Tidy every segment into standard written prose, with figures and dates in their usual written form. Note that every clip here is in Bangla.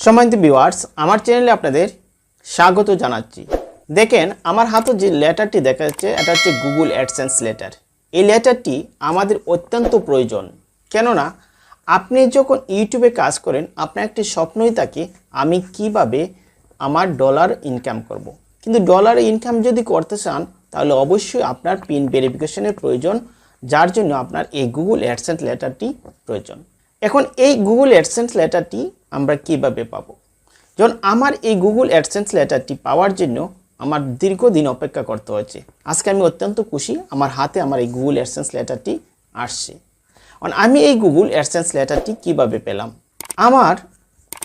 সম্মানিত ভিউয়ার্স, আমার চ্যানেলে আপনাদের স্বাগত জানাচ্ছি। দেখেন আমার হাতে যে লেটারটি দেখা যাচ্ছে এটা হচ্ছে গুগল অ্যাডসেন্স লেটার। এই লেটারটি আমাদের অত্যন্ত প্রয়োজন, কেননা আপনি যখন ইউটিউবে কাজ করেন আপনার একটি স্বপ্নই থাকে আমি কিভাবে আমার ডলার ইনকাম করব। কিন্তু ডলার ইনকাম যদি করতে চান তাহলে অবশ্যই আপনার পিন ভেরিফিকেশনের প্রয়োজন, যার জন্য আপনার এই গুগল অ্যাডসেন্স লেটারটি প্রয়োজন। এখন এই গুগল অ্যাডসেন্স লেটারটি আমরা কিভাবে পাবো? যখন আমার এই গুগল অ্যাডসেন্স লেটারটি পাওয়ার জন্য আমার দীর্ঘদিন অপেক্ষা করতে হয়েছে। আজকে আমি অত্যন্ত খুশি আমার হাতে আমার এই গুগল অ্যাডসেন্স লেটারটি আসছে। আমি এই গুগল অ্যাডসেন্স লেটারটি কিভাবে পেলাম? আমার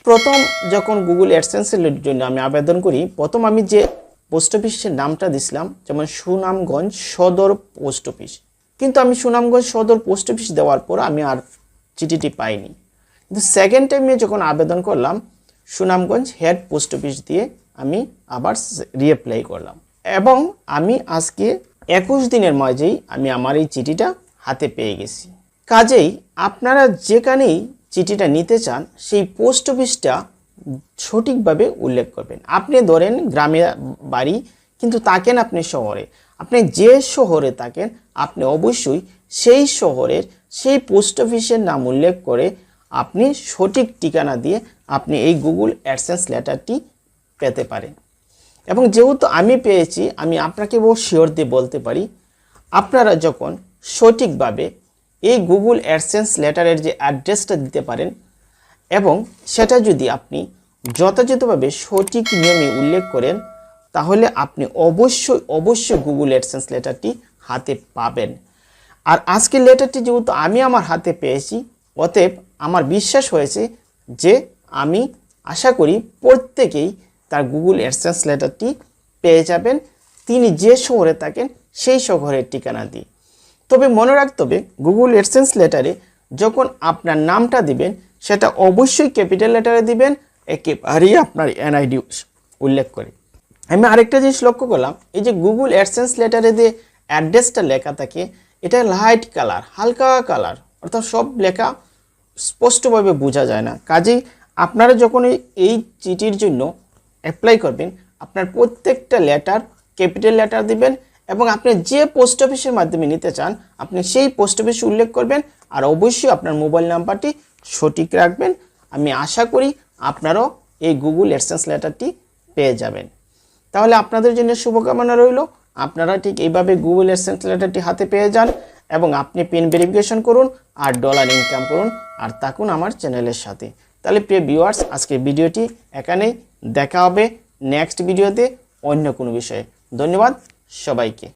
প্রথম যখন গুগল অ্যাডসেন্সের জন্য আমি আবেদন করি, প্রথম আমি যে পোস্ট অফিসের নামটা দিছিলাম যেমন সুনামগঞ্জ সদর পোস্ট অফিস, কিন্তু আমি সুনামগঞ্জ সদর পোস্ট অফিস দেওয়ার পর আমি আর চিঠিটি পাইনি। কিন্তু সেকেন্ড টাইমে যখন আবেদন করলাম সুনামগঞ্জ হেড পোস্ট অফিস দিয়ে আমি আবার রিঅ্যাপ্লাই করলাম এবং আমি আজকে 21 দিনের মাঝেই আমি আমার এই চিঠিটা হাতে পেয়ে গেছি। কাজেই আপনারা যেখানেই চিঠিটা নিতে চান সেই পোস্ট অফিসটা সঠিকভাবে উল্লেখ করবেন। আপনি ধরেন গ্রামে বাড়ি কিন্তু থাকেন আপনি শহরে, আপনি যে শহরে থাকেন আপনি অবশ্যই সেই শহরের সেই পোস্ট অফিসের নাম উল্লেখ করে আপনি সঠিক ঠিকানা দিয়ে আপনি এই গুগল অ্যাডসেন্স লেটারটি পেতে পারেন। এবং যেহেতু আমি পেয়েছি আমি আপনাকে শিওর দিয়ে বলতে পারি, আপনারা যখন সঠিকভাবে এই গুগল অ্যাডসেন্স লেটারের যে অ্যাড্রেসটা দিতে পারেন এবং সেটা যদি আপনি যথাযথভাবে সঠিক নিয়মে উল্লেখ করেন তাহলে আপনি অবশ্যই গুগল অ্যাডসেন্স লেটারটি হাতে পাবেন। আর আজকের লেটারটি যেহেতু আমি আমার হাতে পেয়েছি, অতএব আমার বিশ্বাস হয়েছে যে আমি আশা করি প্রত্যেকেই তার গুগল অ্যাডসেন্স লেটারটি পেয়ে যাবেন তিনি যে শহরে থাকেন সেই শহরের ঠিকানা দিয়ে। তবে মনে রাখতে হবে গুগল অ্যাডসেন্স লেটারে যখন আপনার নামটা দিবেন সেটা অবশ্যই ক্যাপিটাল লেটারে দিবেন, একেবারেই আপনার এনআইডি উল্লেখ করে। আমি আরেকটা জিনিস লক্ষ্য করলাম, এই যে গুগল অ্যাডসেন্স লেটারে যে অ্যাড্রেসটা লেখা থাকে এটা লাইট কালার, হালকা কালার, অর্থাৎ সব লেখা স্পষ্টভাবে বোঝা যায় না। কাজেই আপনারা যখন এই চিঠির জন্য অ্যাপ্লাই করবেন আপনার প্রত্যেকটা লেটার ক্যাপিটাল লেটার দিবেন এবং আপনি যে পোস্ট অফিসের মাধ্যমে নিতে চান আপনি সেই পোস্ট অফিস উল্লেখ করবেন আর অবশ্যই আপনার মোবাইল নাম্বারটি সঠিক রাখবেন। আমি আশা করি আপনারাও এই গুগল অ্যাডসেন্স লেটারটি পেয়ে যাবেন। তাহলে আপনাদের জন্য শুভকামনা রইল, আপনারা ঠিক এইভাবে গুগল অ্যাডসেন্স লেটারটি হাতে পেয়ে যান এবং আপনি পিন ভেরিফিকেশন করুন আর ডলার ইনকাম করুন আর থাকুন আমার চ্যানেলের সাথে। তাহলে প্রিয় ভিউয়ার্স, আজকের ভিডিওটি এখানেই, দেখা হবে নেক্সট ভিডিওতে অন্য কোনো বিষয়ে। ধন্যবাদ সবাইকে।